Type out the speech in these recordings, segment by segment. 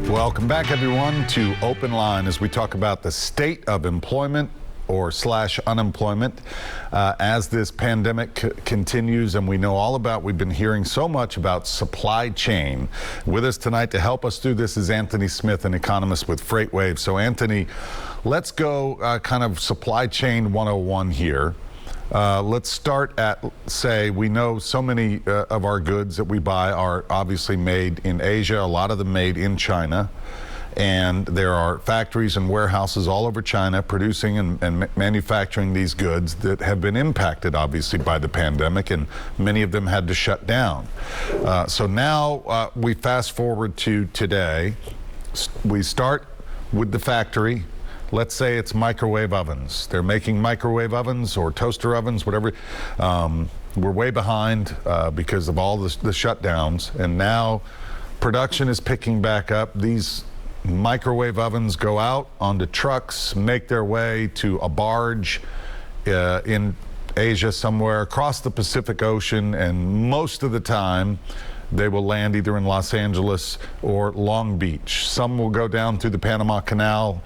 Welcome back, everyone, to OpenLine as we talk about the state of employment or / unemployment as this pandemic continues. And we know all about, we've been hearing so much about supply chain. With us tonight to help us through this is Anthony Smith, an economist with FreightWaves. So Anthony, let's go kind of supply chain 101 here. Let's start at, say, we know so many of our goods that we buy are obviously made in Asia, a lot of them made in China. And there are factories and warehouses all over China producing and manufacturing these goods that have been impacted, obviously, by the pandemic, and many of them had to shut down. So now we fast forward to today. We start with the factory. Let's say it's microwave ovens. They're making microwave ovens or toaster ovens, whatever. We're way behind because of all the shutdowns, and now production is picking back up. These microwave ovens go out onto trucks, make their way to a barge in Asia somewhere across the Pacific Ocean, and most of the time they will land either in Los Angeles or Long Beach. Some will go down through the Panama Canal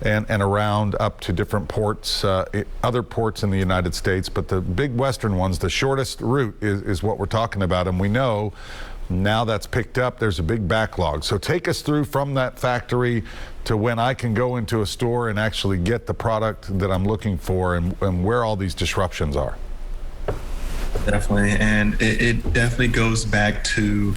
and around up to different ports, other ports in the United States, but the big western ones, the shortest route is what we're talking about, and we know now that's picked up, there's a big backlog. So take us through from that factory to when I can go into a store and actually get the product that I'm looking for, and where all these disruptions are. Definitely, and it definitely goes back to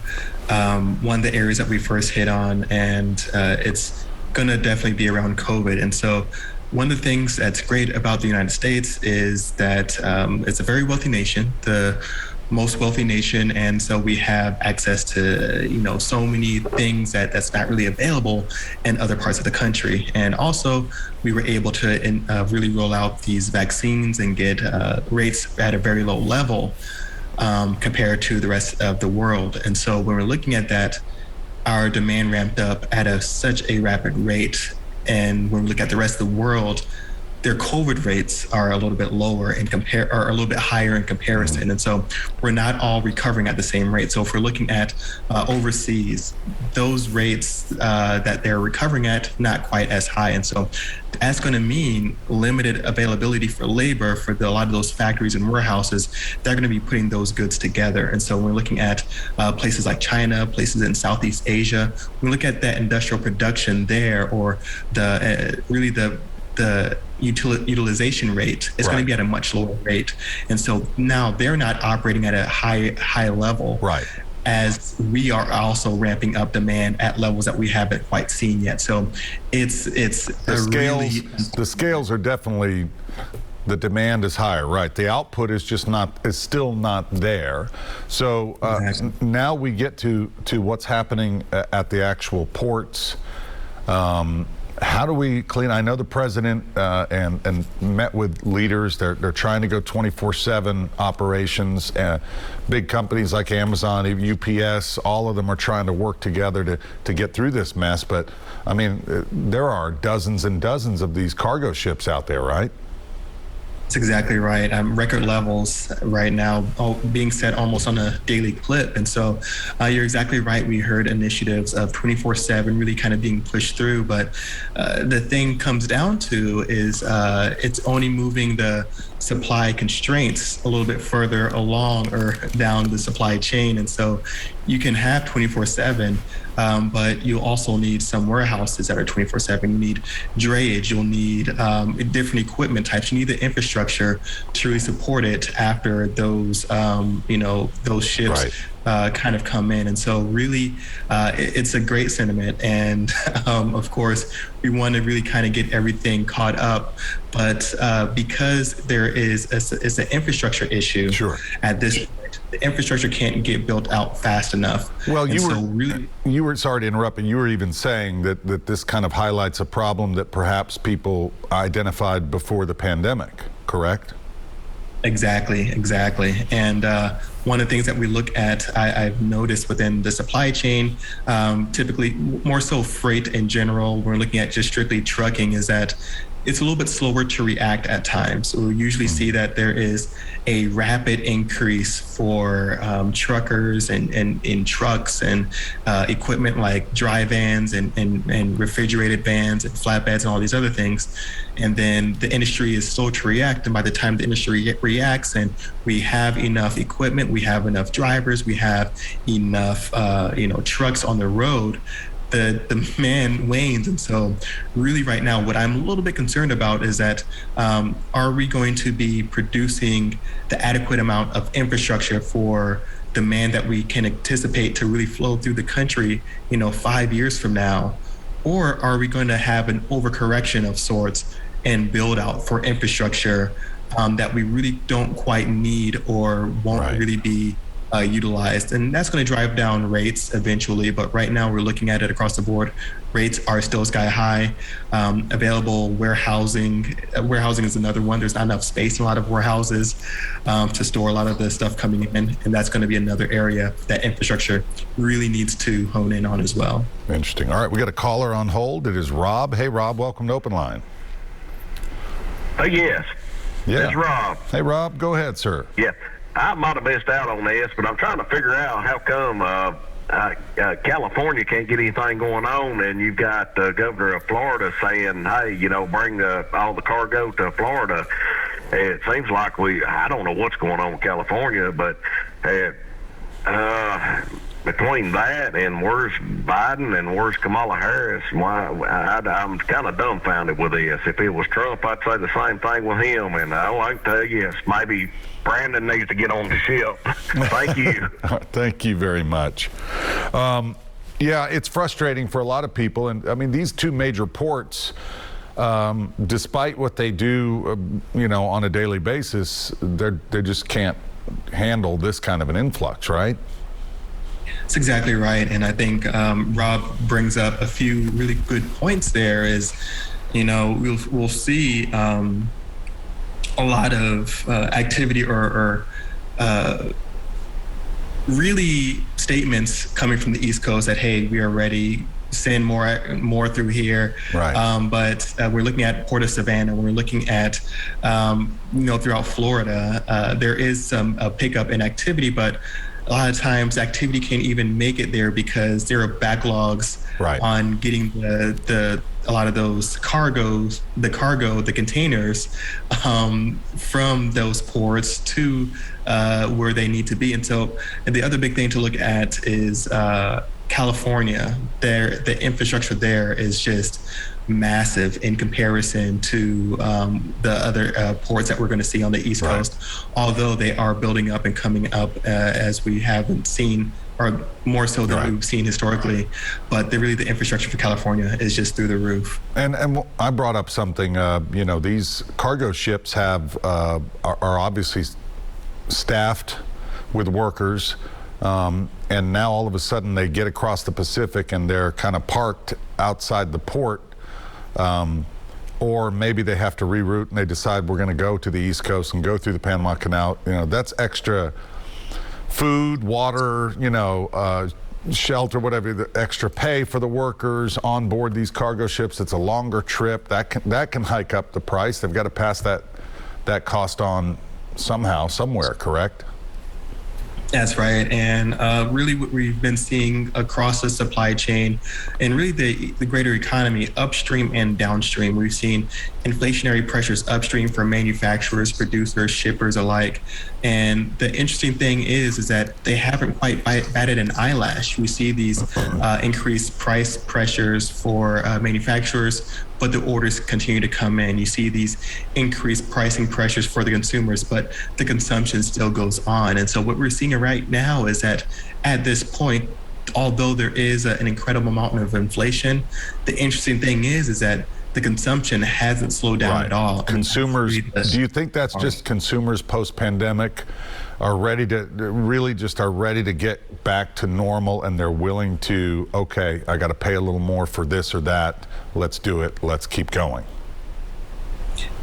one of the areas that we first hit on, and it's going to definitely be around COVID. And so one of the things that's great about the United States is that it's a very wealthy nation, the most wealthy nation, and so we have access to so many things that's not really available in other parts of the country. And also we were able to really roll out these vaccines and get rates at a very low level compared to the rest of the world. And so when we're looking at that, our demand ramped up at such a rapid rate. And when we look at the rest of the world, their COVID rates are a little bit lower or a little bit higher in comparison. And so we're not all recovering at the same rate. So if we're looking at overseas, those rates that they're recovering at, not quite as high. And so that's going to mean limited availability for labor for a lot of those factories and warehouses. They're going to be putting those goods together. And so when we're looking at places like China, places in Southeast Asia, we look at that industrial production there, or the utilization rate is going to be at a much lower rate. And so now they're not operating at a high level. Right. As we are also ramping up demand at levels that we haven't quite seen yet. So it's the scales are definitely, the demand is higher, right? The output is still not there. So exactly. Now we get to what's happening at the actual ports. How do we clean? I know the president and met with leaders. They're trying to go 24/7 operations. Big companies like Amazon, UPS, all of them are trying to work together to get through this mess. But I mean, there are dozens and dozens of these cargo ships out there, right? That's exactly right. Record levels right now being set almost on a daily clip. And so you're exactly right. We heard initiatives of 24/7 really kind of being pushed through. But the thing comes down to is it's only moving the supply constraints a little bit further along or down the supply chain. And so you can have 24/7, but you'll also need some warehouses that are 24/7. You need drayage, you'll need different equipment types. You need the infrastructure to really support it after those, those ships kind of come in. And so really, it's a great sentiment. And of course, we want to really kind of get everything caught up. But because there is it's an infrastructure issue at this point, the infrastructure can't get built out fast enough. Well, you were sorry to interrupt, but you were even saying that this kind of highlights a problem that perhaps people identified before the pandemic, correct? Exactly. And one of the things that we look at, I've noticed within the supply chain, typically more so freight in general, we're looking at just strictly trucking, is that it's a little bit slower to react at times. So we usually see that there is a rapid increase for truckers and in trucks and equipment like dry vans and refrigerated vans and flatbeds and all these other things. And then the industry is slow to react. And by the time the industry reacts and we have enough equipment, we have enough drivers, we have enough trucks on the road, the demand wanes. And so really right now, what I'm a little bit concerned about is that are we going to be producing the adequate amount of infrastructure for demand that we can anticipate to really flow through the country, 5 years from now? Or are we going to have an overcorrection of sorts and build out for infrastructure that we really don't quite need or won't really be utilized? And that's going to drive down rates eventually. But right now we're looking at it across the board. Rates are still sky high. Available warehousing is another one. There's not enough space in a lot of warehouses to store a lot of the stuff coming in. And that's going to be another area that infrastructure really needs to hone in on as well. Interesting. All right, we got a caller on hold. It is Rob. Hey, Rob, welcome to OpenLine. Yes. Yeah. It's Rob. Hey, Rob, go ahead, sir. Yeah. I might have missed out on this, but I'm trying to figure out how come California can't get anything going on, and you've got the governor of Florida saying, hey, bring all the cargo to Florida. It seems like I don't know what's going on with California, but between that and where's Biden and where's Kamala Harris, I'm kind of dumbfounded with this. If it was Trump, I'd say the same thing with him. And I can tell you, maybe Brandon needs to get on the ship. Thank you. Thank you very much. Yeah, it's frustrating for a lot of people. And I mean, these two major ports, despite what they do, on a daily basis, they just can't handle this kind of an influx, right? That's exactly right. And I think Rob brings up a few really good points there is, we'll see a lot of activity or really statements coming from the East Coast that, hey, we are ready, send more through here. Right. But we're looking at Port of Savannah, we're looking at, throughout Florida, there is a pickup in activity, but a lot of times activity can't even make it there because there are backlogs on getting a lot of those the containers from those ports to where they need to be. And the other big thing to look at is California. The infrastructure there is just massive in comparison to the other ports that we're going to see on the East Coast, although they are building up and coming up as we haven't seen, or more so than we've seen historically. But the infrastructure for California is just through the roof. And I brought up something, these cargo ships are obviously staffed with workers, and now all of a sudden they get across the Pacific and they're kind of parked outside the port. Or maybe they have to reroute and they decide we're going to go to the East Coast and go through the Panama Canal. That's extra food, water, shelter, whatever, the extra pay for the workers on board these cargo ships. It's a longer trip. That can hike up the price. They've got to pass that cost on somehow, somewhere, correct? That's right. And really what we've been seeing across the supply chain and really the greater economy, upstream and downstream, we've seen inflationary pressures upstream for manufacturers, producers, shippers alike. And the interesting thing is that they haven't quite batted an eyelash. We see these increased price pressures for manufacturers, but the orders continue to come in. You see these increased pricing pressures for the consumers, but the consumption still goes on. And so what we're seeing right now is that at this point, although there is an incredible amount of inflation, the interesting thing is that the consumption hasn't slowed down at all. Consumers, do you think that's just consumers post-pandemic are ready to get back to normal, and they're willing to, okay, I got to pay a little more for this or that. Let's do it. Let's keep going.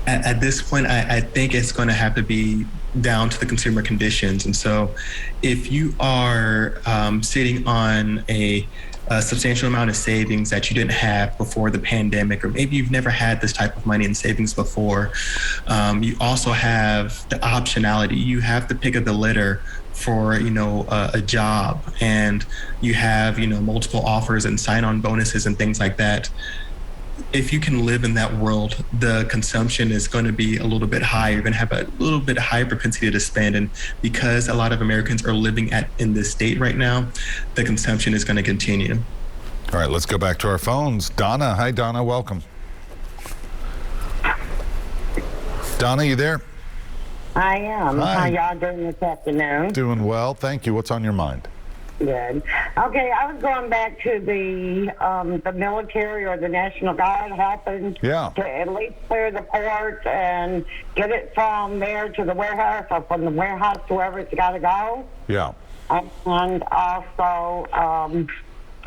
At this point, I think it's going to have to be down to the consumer conditions. And so if you are sitting on a a substantial amount of savings that you didn't have before the pandemic, or maybe you've never had this type of money in savings before. You also have the optionality. You have the pick of the litter for a job, and you have multiple offers and sign-on bonuses and things like that. If you can live in that world, the consumption is going to be a little bit higher. You're going to have a little bit higher propensity to spend. And because a lot of Americans are living in this state right now, the consumption is going to continue. All right, let's go back to our phones. Donna. Hi, Donna. Welcome. Donna, you there? I am. Hi. How y'all doing this afternoon? Doing well. Thank you. What's on your mind? Good. Okay, I was going back to the military or the National Guard helping to at least clear the port and get it from there to the warehouse, or from the warehouse to wherever it's got to go. Yeah. And also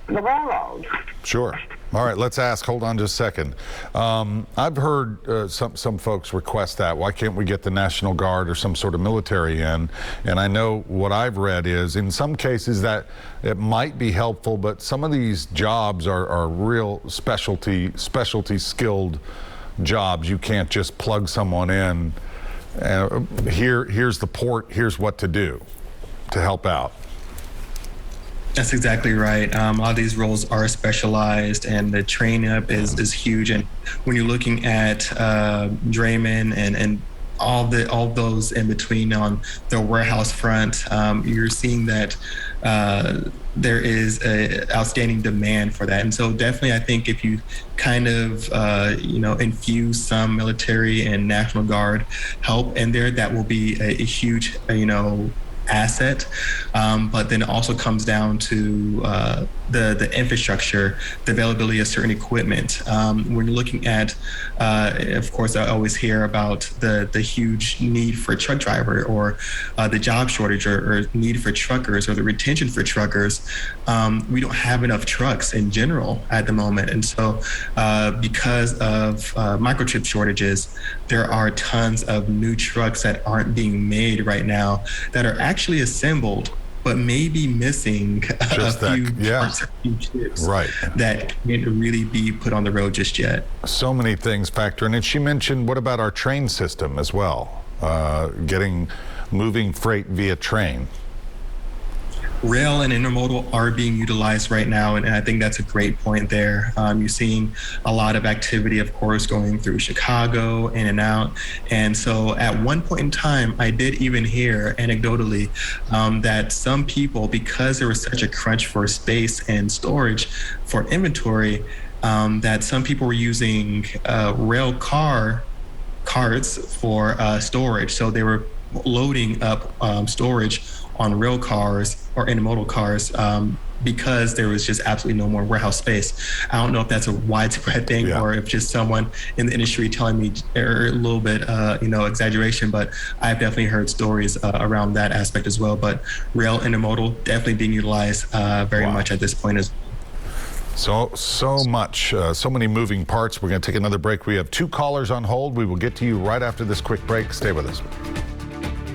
the railroad. Sure. All right, let's ask. Hold on just a second. I've heard some folks request that. Why can't we get the National Guard or some sort of military in? And I know what I've read is in some cases that it might be helpful, but some of these jobs are real specialty skilled jobs. You can't just plug someone in. Here's the port. Here's what to do to help out. That's exactly right. A lot of these roles are specialized, and the training up is huge. And when you're looking at draymen and all those in between on the warehouse front, you're seeing that there is a outstanding demand for that. And so definitely, I think if you kind of infuse some military and National Guard help in there, that will be a huge asset. But then it also comes down to the infrastructure, the availability of certain equipment. When you're looking at, of course, I always hear about the huge need for a truck driver, or the job shortage, or need for truckers, or the retention for truckers. We don't have enough trucks in general at the moment. And so because of microchip shortages, there are tons of new trucks that aren't being made right now that are actually assembled, but maybe missing a few parts, a few chips that can't really be put on the road just yet. So many things factor in. And she mentioned, what about our train system as well? Moving freight via train. Rail and intermodal are being utilized right now, and I think that's a great point there. You're seeing a lot of activity, of course, going through Chicago, in and out. And so at one point in time, I did even hear anecdotally that some people, because there was such a crunch for space and storage for inventory, that some people were using rail carts for storage. So they were loading up storage on rail cars or intermodal cars because there was just absolutely no more warehouse space. I don't know if that's a widespread thing or if just someone in the industry telling me, or a little bit, exaggeration, but I've definitely heard stories around that aspect as well. But rail intermodal definitely being utilized very much at this point as well. So much, so many moving parts. We're going to take another break. We have 2 callers on hold. We will get to you right after this quick break. Stay with us.